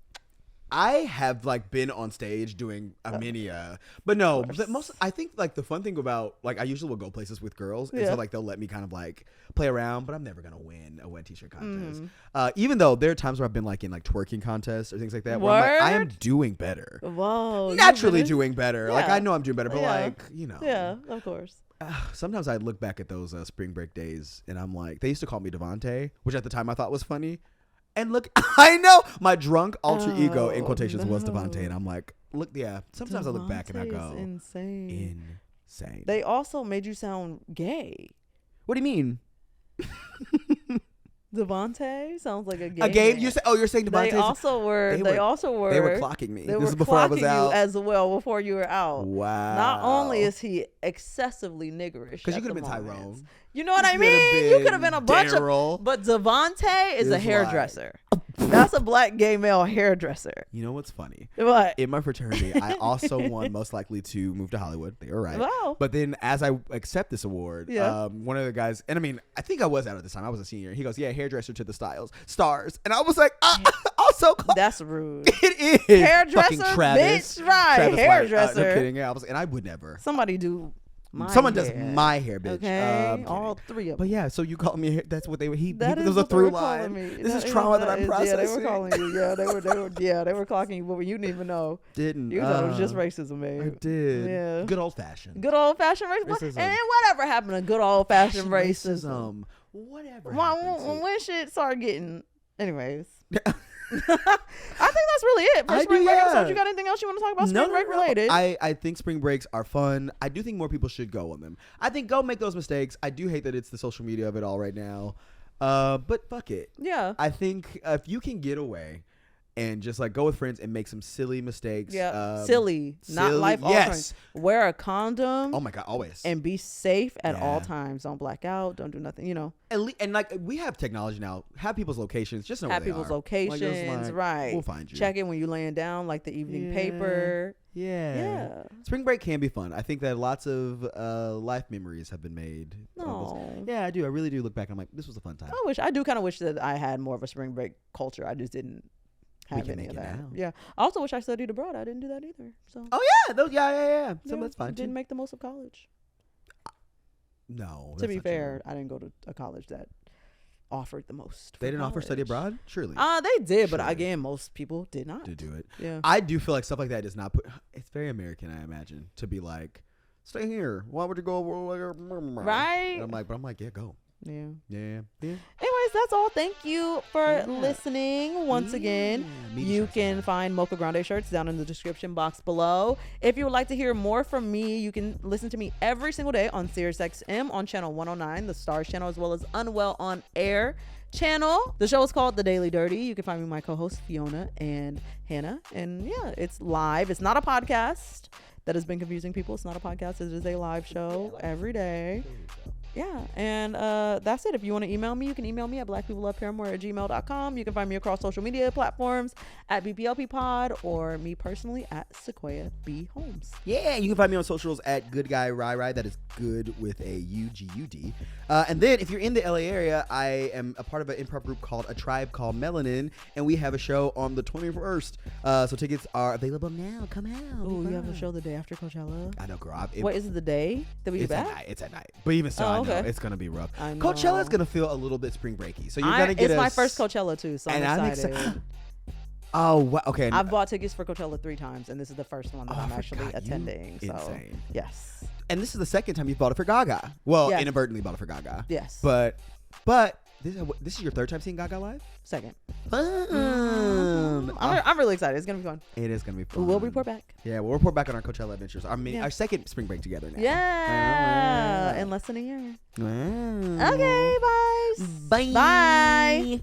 I have like been on stage doing a mini, but no. I think like the fun thing about like I usually will go places with girls, and so like they'll let me kind of like play around, but I'm never gonna win a wet t-shirt contest. Even though there are times where I've been like in like twerking contests or things like that, where I'm like, I am doing better. Whoa, naturally doing better. Like I know I'm doing better, but like yeah, of course. Sometimes I look back at those spring break days, and I'm like, they used to call me Devontae, which at the time I thought was funny. And look, I know my drunk alter ego in quotations was Devontae, and I'm like, look, sometimes I look back and I go, insane. They also made you sound gay. What do you mean? Devontae sounds like a gay. A gay? Man. You're saying Devontae? They also were. They were clocking me. They This were is before I was clocking out. you as well before you were out. Wow. Not only is he excessively niggerish, because you could have been moment. Tyrone. You know what I mean? You could have been a bunch Daryl. of. But Devontae is a Like- hairdresser. That's a black gay male hairdresser. You know what's funny? What? In my fraternity, I also won most likely to move to Hollywood. They were right. Wow. But then as I accept this award, Yeah. one of the guys, and I mean, I think I was out at this time. I was a senior. He goes, yeah, hairdresser to the stars. And I was like, also close. That's rude. It is. Hairdresser, Fucking Travis. bitch, right? Travis White. Hairdresser. No kidding. Yeah, and I would never. Somebody do. Someone does my hair, bitch. Okay, all three of them. But yeah, so you called me. That's what they were. That there is was a what they were through calling line. me. This is trauma that I'm processing. Yeah, they were calling you. Yeah, they were. They were clocking you, but you didn't even know. Didn't. You thought it was just racism, babe. I did. Yeah. Good old fashioned. Good old fashioned racism. And whatever happened to good old fashioned racism? Whatever. When shit started getting. Anyways. I think that's really it for spring break episode. You got anything else you want to talk about spring break related? I think spring breaks are fun. I do think more people should go on them. I think go make those mistakes. I do hate that it's the social media of it all right now. But fuck it. Yeah. I think if you can get away and just like go with friends and make some silly mistakes. Yeah. Silly, not life altering. Yes. Wear a condom. Oh my God, always. And be safe at all times. Don't black out. Don't do nothing, And like we have technology now. Have people's locations. Just know have where they people's are. locations, right? We'll find you. Check in when you're laying down, like the evening paper. Yeah. Spring break can be fun. I think that lots of life memories have been made. No. Yeah, I do. I really do look back. I'm like, this was a fun time. I do kind of wish that I had more of a spring break culture. I just didn't have any of that. Now. Yeah. I also wish I studied abroad. I didn't do that either. So. Oh yeah. Yeah. So that's fine. Didn't make the most of college. No. To be fair, I didn't go to a college that offered the most. They didn't offer study abroad? Surely. They did, but again, most people did not. To do it. Yeah. I do feel like stuff like that does not put. It's very American, I imagine, to be like, stay here. Why would you go? Right. And I'm like, yeah, go. Yeah. Anyways, that's all. Thank you for listening once again. You can find Mocha Grande shirts down in the description box below. If you would like to hear more from me, you can listen to me every single day on SiriusXM on channel 109, the Stars channel, as well as Unwell on Air channel. The show is called The Daily Dirty. You can find me, my co-hosts Fiona and Hannah. And yeah, it's live. It's not a podcast. That has been confusing people. It's not a podcast. It is a live show every day. Yeah, and that's it. If you want to email me, you can email me at blackpeopleloveparamore@gmail.com. You can find me across social media platforms at BPLP or me personally at Sequoia B. Holmes. Yeah, you can find me on socials at Good Guy Rai. That is good with a UGUD. And then if you're in the LA area, I am a part of an improv group called A Tribe Called Melanin, and we have a show on the 21st. So tickets are available now. Come out. Oh, you have a show the day after Coachella? I know, girl. What is it, the day that we get back? It's at night. But even so, I know it's gonna be rough. Coachella's gonna feel a little bit spring breaky, so you're gonna get. It's my first Coachella too, so I'm excited. Oh, wow. Okay. I've bought tickets for Coachella 3 times, and this is the first one that I'm actually attending. So insane. Yes. And this is the second time you've bought it for Gaga. Well, inadvertently bought it for Gaga. Yes. But this is your third time seeing Gaga live? Second. Fun. I'm really excited. It's gonna be fun. It is gonna be fun. We'll report back. Yeah, we'll report back on our Coachella adventures. Our second spring break together now. Yeah. In less than a year. Wow. Okay, bye. Bye. Bye.